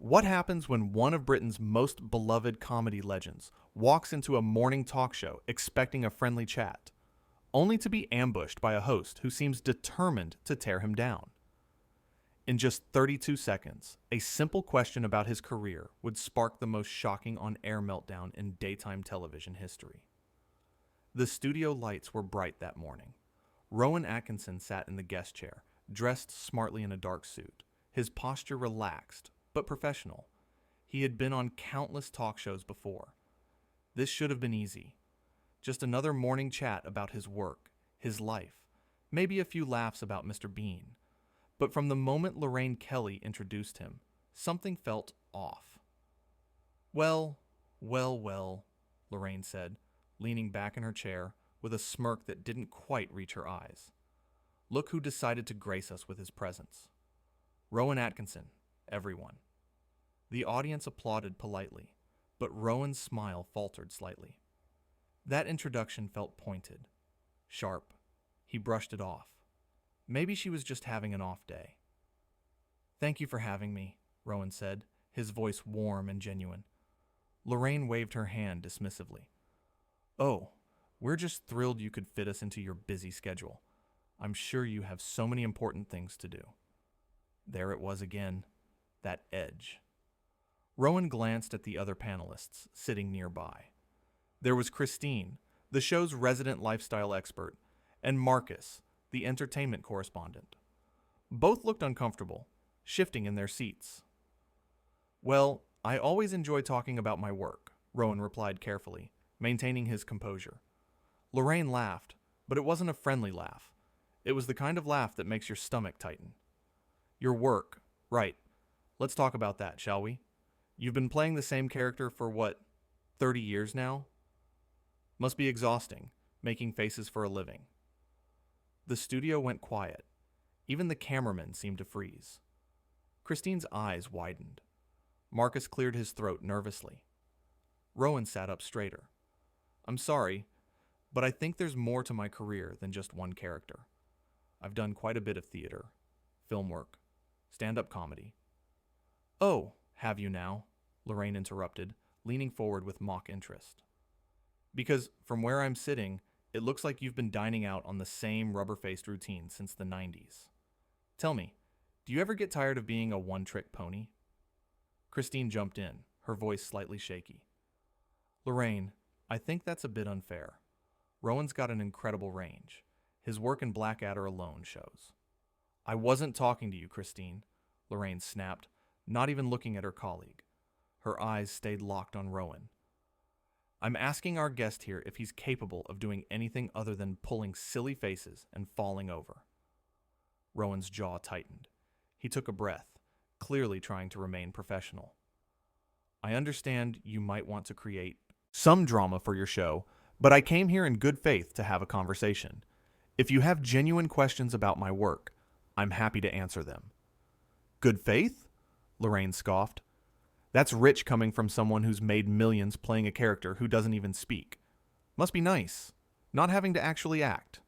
What happens when one of Britain's most beloved comedy legends walks into a morning talk show expecting a friendly chat, only to be ambushed by a host who seems determined to tear him down? In just 32 seconds, a simple question about his career would spark the most shocking on-air meltdown in daytime television history. The studio lights were bright that morning. Rowan Atkinson sat in the guest chair, dressed smartly in a dark suit, his posture relaxed but professional. He had been on countless talk shows before. This should have been easy. Just another morning chat about his work, his life, maybe a few laughs about Mr. Bean. But from the moment Lorraine Kelly introduced him, something felt off. Well, Lorraine said, leaning back in her chair with a smirk that didn't quite reach her eyes. Look who decided to grace us with his presence. Rowan Atkinson, everyone. The audience applauded politely, but Rowan's smile faltered slightly. That introduction felt pointed, sharp. He brushed it off. Maybe she was just having an off day. Thank you for having me, Rowan said, his voice warm and genuine. Lorraine waved her hand dismissively. Oh, we're just thrilled you could fit us into your busy schedule. I'm sure you have so many important things to do. There it was again, that edge. Rowan glanced at the other panelists sitting nearby. There was Christine, the show's resident lifestyle expert, and Marcus, the entertainment correspondent. Both looked uncomfortable, shifting in their seats. Well, I always enjoy talking about my work, Rowan replied carefully, maintaining his composure. Lorraine laughed, but it wasn't a friendly laugh. It was the kind of laugh that makes your stomach tighten. Your work, right. Let's talk about that, shall we? You've been playing the same character for, 30 years now? Must be exhausting, making faces for a living. The studio went quiet. Even the cameramen seemed to freeze. Christine's eyes widened. Marcus cleared his throat nervously. Rowan sat up straighter. I'm sorry, but I think there's more to my career than just one character. I've done quite a bit of theater, film work, stand-up comedy. Oh, have you now? Lorraine interrupted, leaning forward with mock interest. Because from where I'm sitting, it looks like you've been dining out on the same rubber-faced routine since the 90s. Tell me, do you ever get tired of being a one-trick pony? Christine jumped in, her voice slightly shaky. Lorraine, I think that's a bit unfair. Rowan's got an incredible range. His work in Blackadder alone shows. I wasn't talking to you, Christine, Lorraine snapped, not even looking at her colleague. Her eyes stayed locked on Rowan. I'm asking our guest here if he's capable of doing anything other than pulling silly faces and falling over. Rowan's jaw tightened. He took a breath, clearly trying to remain professional. I understand you might want to create some drama for your show, but I came here in good faith to have a conversation. If you have genuine questions about my work, I'm happy to answer them. Good faith? Lorraine scoffed. That's rich coming from someone who's made millions playing a character who doesn't even speak. Must be nice, not having to actually act.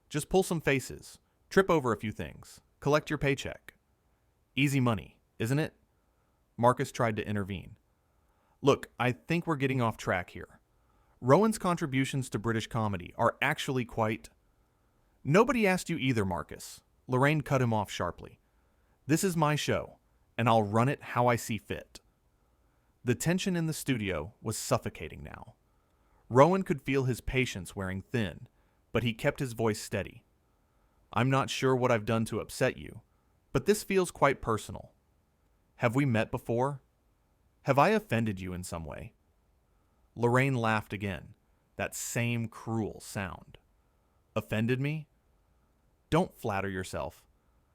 Just pull some faces, trip over a few things, collect your paycheck. Easy money, isn't it? Marcus tried to intervene. Look, I think we're getting off track here. Rowan's contributions to British comedy are actually quite... Nobody asked you either, Marcus. Lorraine cut him off sharply. This is my show, and I'll run it how I see fit. The tension in the studio was suffocating now. Rowan could feel his patience wearing thin, but he kept his voice steady. I'm not sure what I've done to upset you, but this feels quite personal. Have we met before? Have I offended you in some way? Lorraine laughed again, that same cruel sound. Offended me? Don't flatter yourself.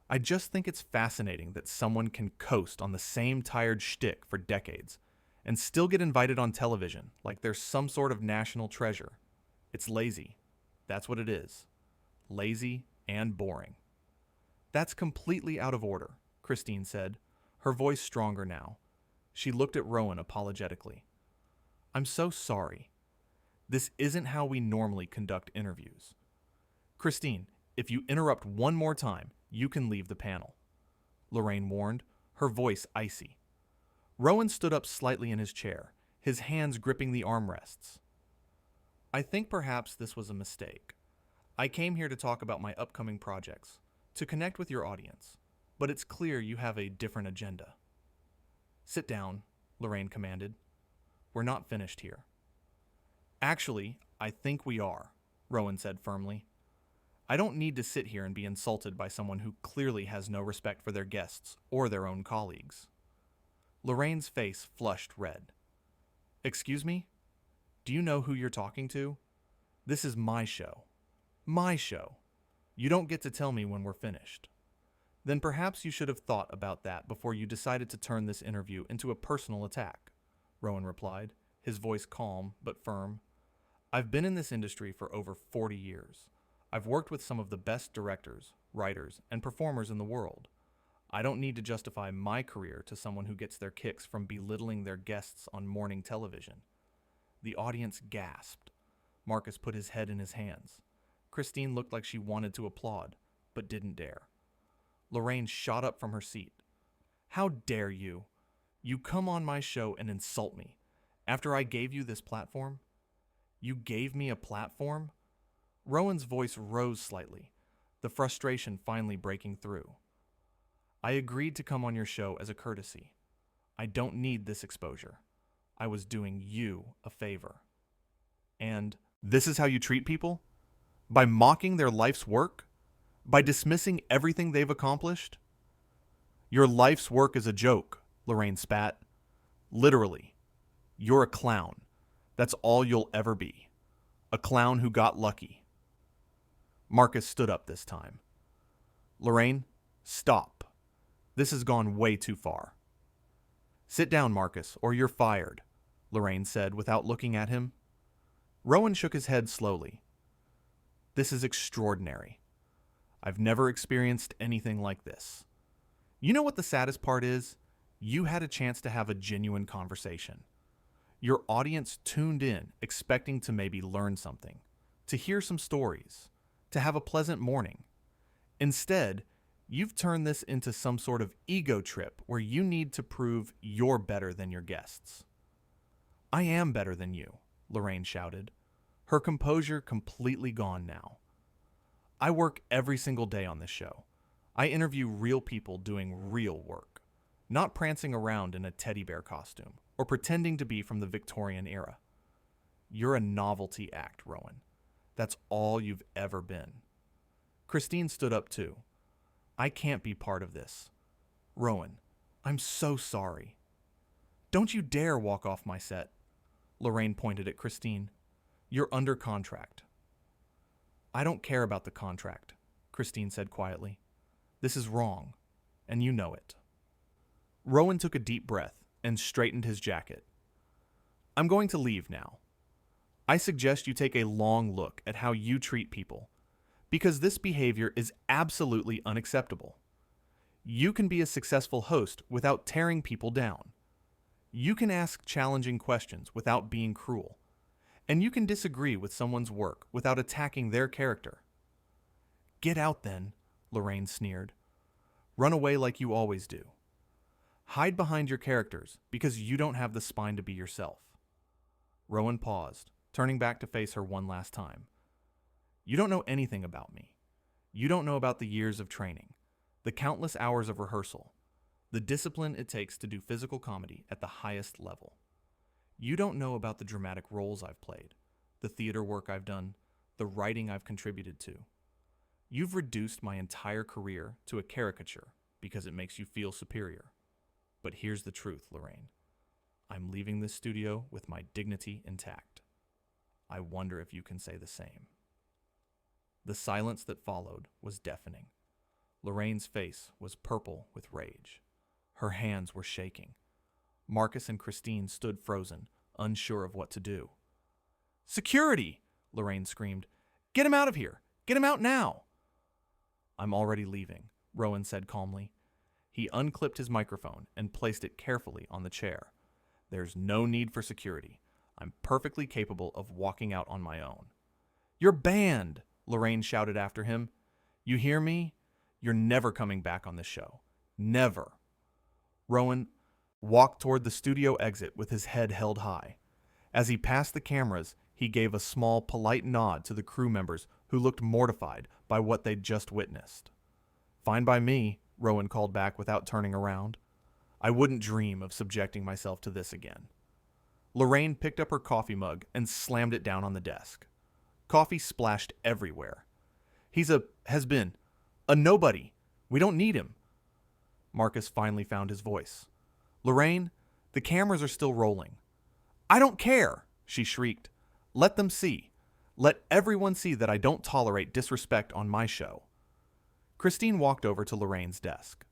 I just think it's fascinating that someone can coast on the same tired shtick for decades and still get invited on television like they're some sort of national treasure. It's lazy. That's what it is. Lazy and boring. That's completely out of order, Christine said, her voice stronger now. She looked at Rowan apologetically. I'm so sorry. This isn't how we normally conduct interviews. Christine, if you interrupt one more time, you can leave the panel. Lorraine warned, her voice icy. Rowan stood up slightly in his chair, his hands gripping the armrests. I think perhaps this was a mistake. I came here to talk about my upcoming projects, to connect with your audience, but it's clear you have a different agenda. Sit down, Lorraine commanded. We're not finished here. Actually, I think we are, Rowan said firmly. I don't need to sit here and be insulted by someone who clearly has no respect for their guests or their own colleagues. Lorraine's face flushed red. Excuse me? Do you know who you're talking to? This is my show. My show. You don't get to tell me when we're finished. Then perhaps you should have thought about that before you decided to turn this interview into a personal attack, Rowan replied, his voice calm but firm. I've been in this industry for over 40 years. I've worked with some of the best directors, writers, and performers in the world. I don't need to justify my career to someone who gets their kicks from belittling their guests on morning television. The audience gasped. Marcus put his head in his hands. Christine looked like she wanted to applaud, but didn't dare. Lorraine shot up from her seat. How dare you? You come on my show and insult me. After I gave you this platform? You gave me a platform? Rowan's voice rose slightly, the frustration finally breaking through. I agreed to come on your show as a courtesy. I don't need this exposure. I was doing you a favor. And this is how you treat people? By mocking their life's work? By dismissing everything they've accomplished? Your life's work is a joke, Lorraine spat. Literally. You're a clown. That's all you'll ever be. A clown who got lucky. Marcus stood up this time. Lorraine, stop. This has gone way too far. Sit down, Marcus, or you're fired, Lorraine said without looking at him. Rowan shook his head slowly. This is extraordinary. I've never experienced anything like this. You know what the saddest part is? You had a chance to have a genuine conversation. Your audience tuned in, expecting to maybe learn something, to hear some stories, to have a pleasant morning. Instead, you've turned this into some sort of ego trip where you need to prove you're better than your guests. I am better than you, Lorraine shouted, her composure completely gone now. I work every single day on this show. I interview real people doing real work, not prancing around in a teddy bear costume or pretending to be from the Victorian era. You're a novelty act, Rowan. That's all you've ever been. Christine stood up too. I can't be part of this. Rowan, I'm so sorry. Don't you dare walk off my set. Lorraine pointed at Christine. You're under contract. I don't care about the contract, Christine said quietly. This is wrong, and you know it. Rowan took a deep breath and straightened his jacket. I'm going to leave now. I suggest you take a long look at how you treat people, because this behavior is absolutely unacceptable. You can be a successful host without tearing people down. You can ask challenging questions without being cruel. And you can disagree with someone's work without attacking their character. Get out then, Lorraine sneered. Run away like you always do. Hide behind your characters because you don't have the spine to be yourself. Rowan paused, turning back to face her one last time. You don't know anything about me. You don't know about the years of training, the countless hours of rehearsal, the discipline it takes to do physical comedy at the highest level. You don't know about the dramatic roles I've played, the theater work I've done, the writing I've contributed to. You've reduced my entire career to a caricature because it makes you feel superior. But here's the truth, Lorraine. I'm leaving this studio with my dignity intact. I wonder if you can say the same. The silence that followed was deafening. Lorraine's face was purple with rage. Her hands were shaking. Marcus and Christine stood frozen, unsure of what to do. Security! Lorraine screamed. Get him out of here! Get him out now! I'm already leaving, Rowan said calmly. He unclipped his microphone and placed it carefully on the chair. There's no need for security. I'm perfectly capable of walking out on my own. You're banned! Lorraine shouted after him. You hear me? You're never coming back on this show. Never. Rowan, walked toward the studio exit with his head held high. As he passed the cameras, he gave a small, polite nod to the crew members who looked mortified by what they'd just witnessed. "Fine by me," Rowan called back without turning around. "I wouldn't dream of subjecting myself to this again." Lorraine picked up her coffee mug and slammed it down on the desk. Coffee splashed everywhere. "He's has been, a nobody. We don't need him." Marcus finally found his voice. "Lorraine, the cameras are still rolling." "I don't care," she shrieked. "Let them see. Let everyone see that I don't tolerate disrespect on my show." Christine walked over to Lorraine's desk.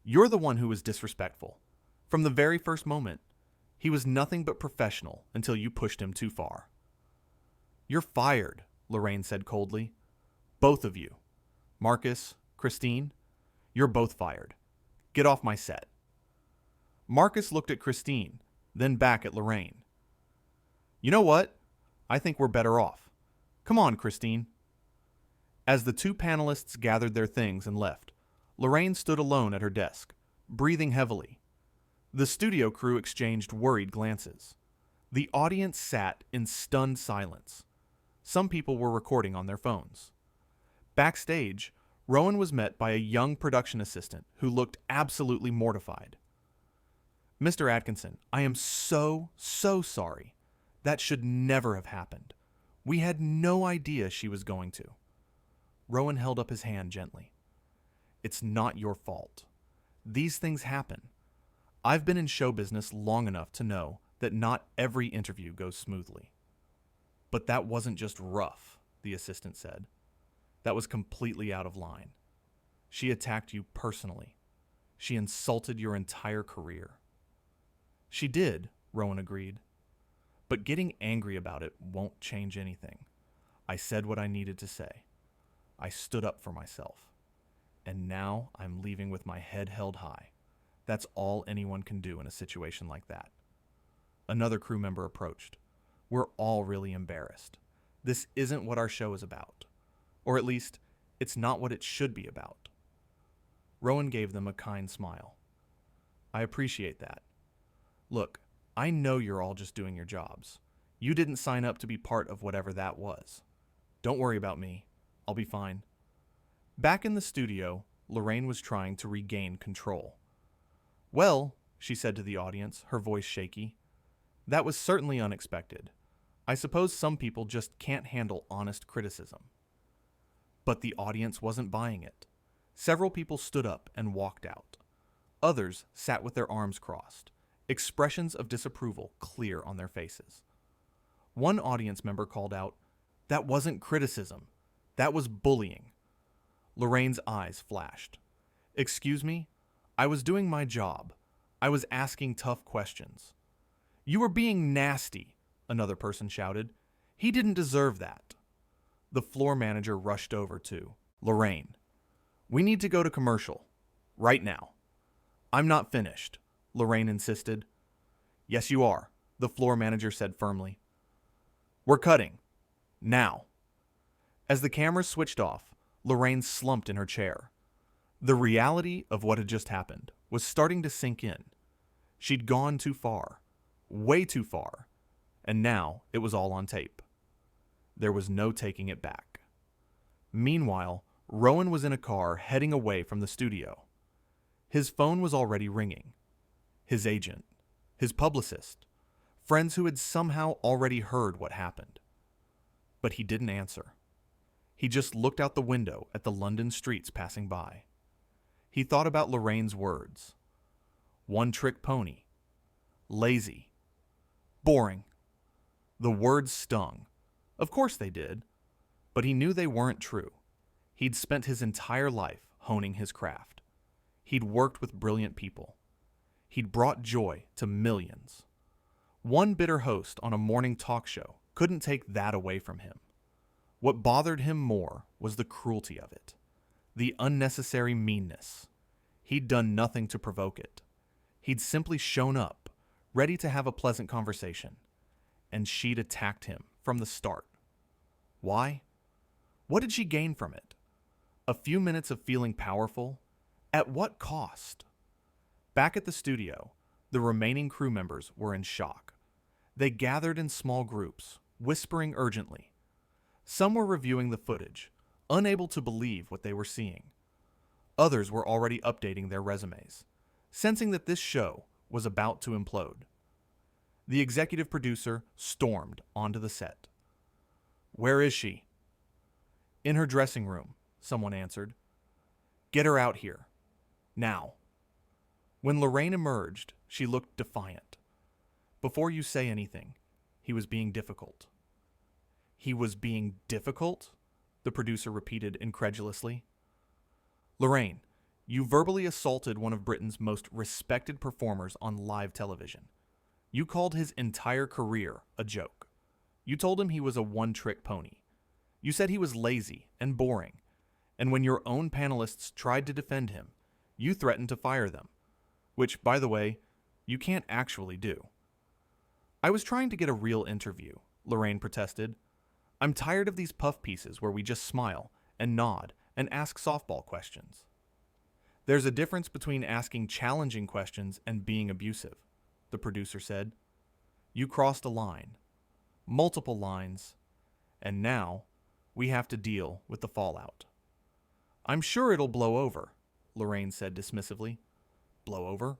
"You're the one who was disrespectful. From the very first moment. He was nothing but professional until you pushed him too far." "You're fired," Lorraine said coldly. "Both of you. Marcus, Christine, you're both fired. Get off my set." Marcus looked at Christine, then back at Lorraine. "You know what? I think we're better off. Come on, Christine." As the two panelists gathered their things and left, Lorraine stood alone at her desk, breathing heavily. The studio crew exchanged worried glances. The audience sat in stunned silence. Some people were recording on their phones. Backstage, Rowan was met by a young production assistant who looked absolutely mortified. "Mr. Atkinson, I am so sorry. That should never have happened. We had no idea she was going to." Rowan held up his hand gently. "It's not your fault. These things happen. I've been in show business long enough to know that not every interview goes smoothly." "But that wasn't just rough," the assistant said. "That was completely out of line. She attacked you personally. She insulted your entire career." "She did," Rowan agreed. "But getting angry about it won't change anything. I said what I needed to say. I stood up for myself. And now I'm leaving with my head held high. That's all anyone can do in a situation like that." Another crew member approached. "We're all really embarrassed. This isn't what our show is about. Or at least, it's not what it should be about." Rowan gave them a kind smile. "I appreciate that. Look, I know you're all just doing your jobs. You didn't sign up to be part of whatever that was. Don't worry about me. I'll be fine." Back in the studio, Lorraine was trying to regain control. "Well," she said to the audience, her voice shaky, "that was certainly unexpected. I suppose some people just can't handle honest criticism." But the audience wasn't buying it. Several people stood up and walked out. Others sat with their arms crossed, expressions of disapproval clear on their faces. One audience member called out, "That wasn't criticism. That was bullying." Lorraine's eyes flashed. "Excuse me? I was doing my job. I was asking tough questions." "You were being nasty," another person shouted. "He didn't deserve that." The floor manager rushed over to Lorraine. "We need to go to commercial. Right now." "I'm not finished," Lorraine insisted. "Yes, you are," the floor manager said firmly. "We're cutting. Now." As the cameras switched off, Lorraine slumped in her chair. The reality of what had just happened was starting to sink in. She'd gone too far, way too far, and now it was all on tape. There was no taking it back. Meanwhile, Rowan was in a car heading away from the studio. His phone was already ringing. His agent, his publicist, friends who had somehow already heard what happened. But he didn't answer. He just looked out the window at the London streets passing by. He thought about Lorraine's words. One-trick pony. Lazy. Boring. The words stung. Of course they did. But he knew they weren't true. He'd spent his entire life honing his craft. He'd worked with brilliant people. He'd brought joy to millions. One bitter host on a morning talk show couldn't take that away from him. What bothered him more was the cruelty of it, the unnecessary meanness. He'd done nothing to provoke it. He'd simply shown up, ready to have a pleasant conversation, and she'd attacked him from the start. Why? What did she gain from it? A few minutes of feeling powerful? At what cost? Back at the studio, The remaining crew members were in shock. They gathered in small groups, whispering urgently. Some were reviewing the footage, unable to believe what they were seeing. Others were already updating their resumes, sensing that this show was about to implode. The executive producer stormed onto the set. "Where is she?" "In her dressing room," someone answered. "Get her out here. Now." When Lorraine emerged, she looked defiant. "Before you say anything, he was being difficult." "He was being difficult?" the producer repeated incredulously. "Lorraine, you verbally assaulted one of Britain's most respected performers on live television. You called his entire career a joke. You told him he was a one-trick pony. You said he was lazy and boring. And when your own panelists tried to defend him, you threatened to fire them. Which, by the way, you can't actually do." "I was trying to get a real interview," Lorraine protested. "I'm tired of these puff pieces where we just smile and nod and ask softball questions." "There's a difference between asking challenging questions and being abusive," the producer said. "You crossed a line. Multiple lines. And now we have to deal with the fallout." "I'm sure it'll blow over," Lorraine said dismissively. "Blow over?"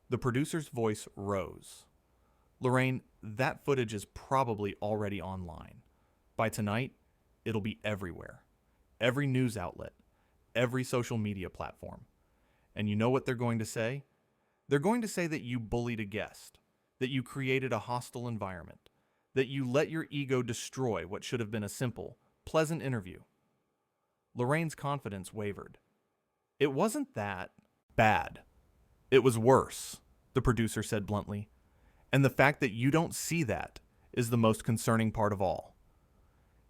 The producer's voice rose. "Lorraine, that footage is probably already online. By tonight, it'll be everywhere. Every news outlet, every social media platform. And you know what they're going to say? They're going to say that you bullied a guest, that you created a hostile environment, that you let your ego destroy what should have been a simple, pleasant interview." Lorraine's confidence wavered. "It wasn't that bad. It was worse," the producer said bluntly. "And the fact that you don't see that is the most concerning part of all."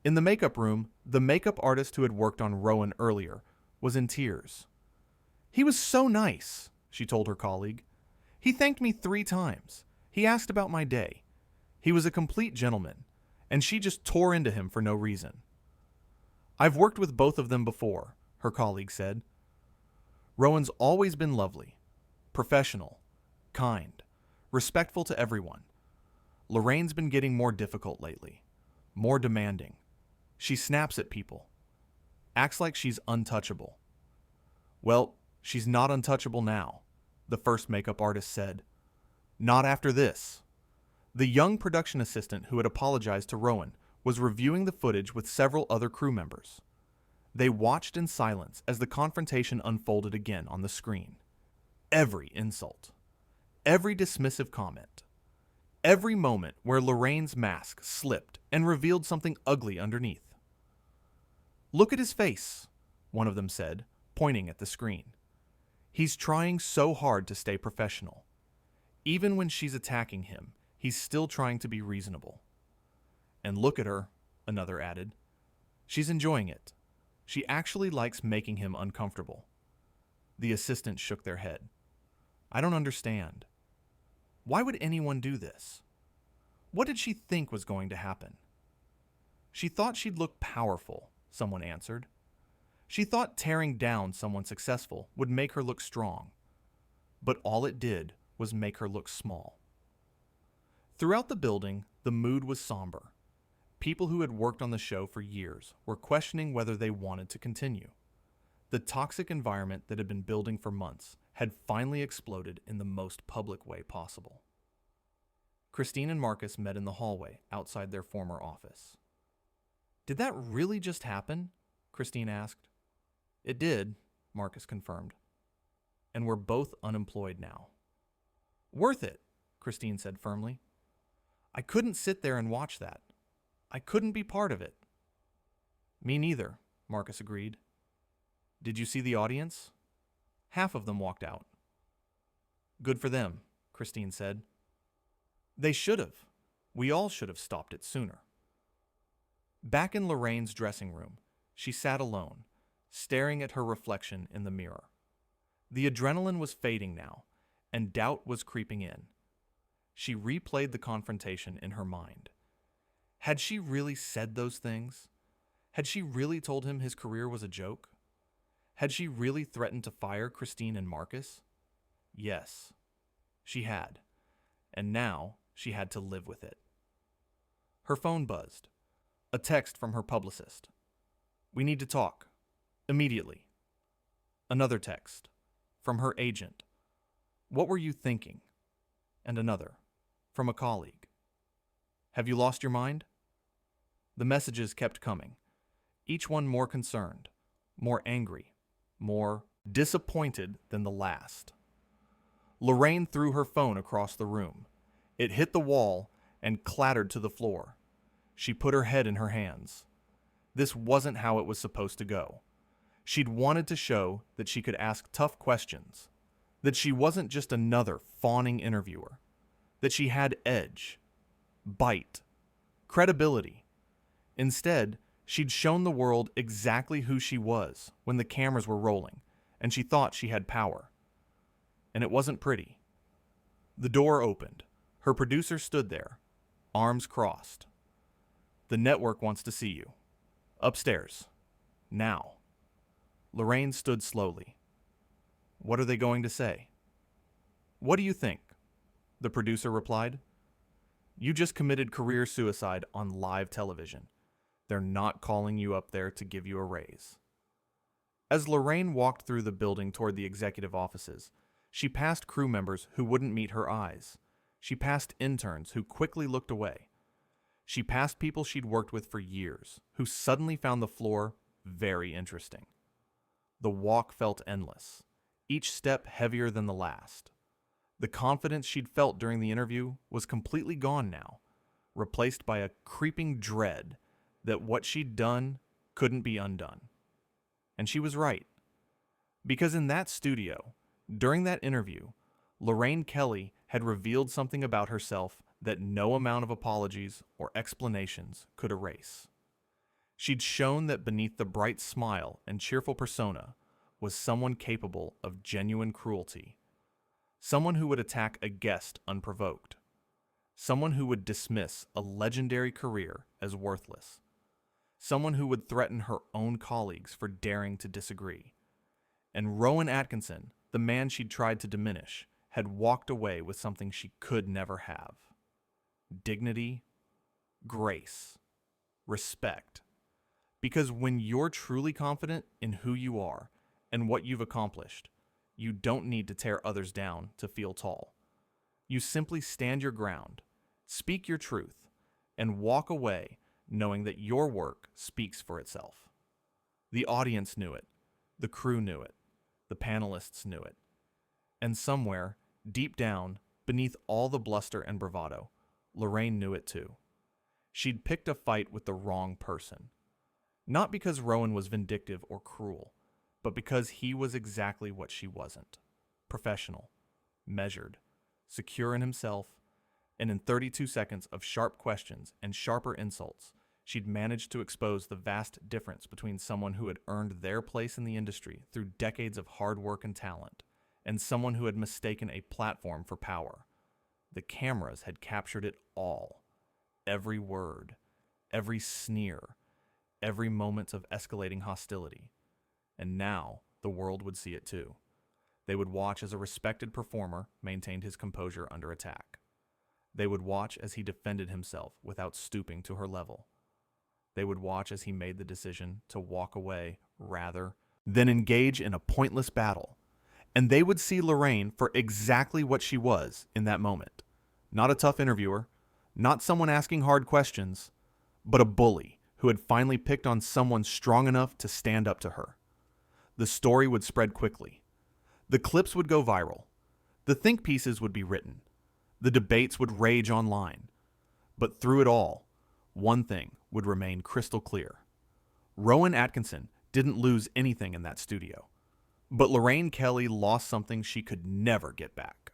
In the makeup room, the makeup artist who had worked on Rowan earlier was in tears. "He was so nice," she told her colleague. "He thanked me 3 times. He asked about my day. He was a complete gentleman, and she just tore into him for no reason." "I've worked with both of them before," her colleague said. "Rowan's always been lovely, professional, kind, respectful to everyone. Lorraine's been getting more difficult lately, more demanding. She snaps at people, acts like she's untouchable." "Well, she's not untouchable now," the first makeup artist said. "Not after this." The young production assistant who had apologized to Rowan was reviewing the footage with several other crew members. They watched in silence as the confrontation unfolded again on the screen. Every insult, every dismissive comment, every moment where Lorraine's mask slipped and revealed something ugly underneath. "Look at his face," one of them said, pointing at the screen. "He's trying so hard to stay professional. Even when she's attacking him, he's still trying to be reasonable. And look at her," another added. "She's enjoying it. She actually likes making him uncomfortable." The assistants shook their head. "I don't understand. Why would anyone do this? What did she think was going to happen?" "She thought she'd look powerful," someone answered. "She thought tearing down someone successful would make her look strong. But all it did was make her look small." Throughout the building, the mood was somber. People who had worked on the show for years were questioning whether they wanted to continue. The toxic environment that had been building for months had finally exploded in the most public way possible. Christine and Marcus met in the hallway outside their former office. "Did that really just happen?" Christine asked. "It did," Marcus confirmed. "And we're both unemployed now." "Worth it," Christine said firmly. "I couldn't sit there and watch that. I couldn't be part of it." "Me neither," Marcus agreed. "Did you see the audience?" "Half of them walked out." "Good for them," Christine said. "They should have. We all should have stopped it sooner." Back in Lorraine's dressing room, she sat alone, staring at her reflection in the mirror. The adrenaline was fading now, and doubt was creeping in. She replayed the confrontation in her mind. Had she really said those things? Had she really told him his career was a joke? Had she really threatened to fire Christine and Marcus? Yes. She had, and now she had to live with it. Her phone buzzed. A text from her publicist. "We need to talk. Immediately." Another text. From her agent. "What were you thinking?" And another. From a colleague. "Have you lost your mind?" The messages kept coming, each one more concerned, more angry, more disappointed than the last. Lorraine threw her phone across the room. It hit the wall and clattered to the floor. She put her head in her hands. This wasn't how it was supposed to go. She'd wanted to show that she could ask tough questions, that she wasn't just another fawning interviewer, that she had edge, bite, credibility. Instead, she'd shown the world exactly who she was when the cameras were rolling, and she thought she had power. And it wasn't pretty. The door opened. Her producer stood there, arms crossed. "The network wants to see you. Upstairs. Now." Lorraine stood slowly. "What are they going to say?" "What do you think?" The producer replied. "You just committed career suicide on live television. They're not calling you up there to give you a raise." As Lorraine walked through the building toward the executive offices, she passed crew members who wouldn't meet her eyes. She passed interns who quickly looked away. She passed people she'd worked with for years, who suddenly found the floor very interesting. The walk felt endless, each step heavier than the last. The confidence she'd felt during the interview was completely gone now, replaced by a creeping dread that what she'd done couldn't be undone. And she was right. Because in that studio, during that interview, Lorraine Kelly had revealed something about herself that no amount of apologies or explanations could erase. She'd shown that beneath the bright smile and cheerful persona was someone capable of genuine cruelty, someone who would attack a guest unprovoked, someone who would dismiss a legendary career as worthless, someone who would threaten her own colleagues for daring to disagree. And Rowan Atkinson, the man she'd tried to diminish, had walked away with something she could never have. Dignity, grace, respect. Because when you're truly confident in who you are and what you've accomplished, you don't need to tear others down to feel tall. You simply stand your ground, speak your truth, and walk away knowing that your work speaks for itself. The audience knew it, the crew knew it, the panelists knew it. And somewhere, deep down, beneath all the bluster and bravado, Lorraine knew it too. She'd picked a fight with the wrong person. Not because Rowan was vindictive or cruel, but because he was exactly what she wasn't. Professional, measured, secure in himself, and in 32 seconds of sharp questions and sharper insults, she'd managed to expose the vast difference between someone who had earned their place in the industry through decades of hard work and talent, and someone who had mistaken a platform for power. The cameras had captured it all. Every word, every sneer, every moment of escalating hostility. And now the world would see it too. They would watch as a respected performer maintained his composure under attack. They would watch as he defended himself without stooping to her level. They would watch as he made the decision to walk away rather than engage in a pointless battle. And they would see Lorraine for exactly what she was in that moment. Not a tough interviewer, not someone asking hard questions, but a bully who had finally picked on someone strong enough to stand up to her. The story would spread quickly. The clips would go viral. The think pieces would be written. The debates would rage online. But through it all, one thing would remain crystal clear. Rowan Atkinson didn't lose anything in that studio. But Lorraine Kelly lost something she could never get back.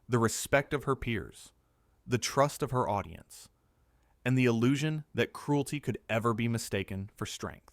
The respect of her peers, the trust of her audience, and the illusion that cruelty could ever be mistaken for strength.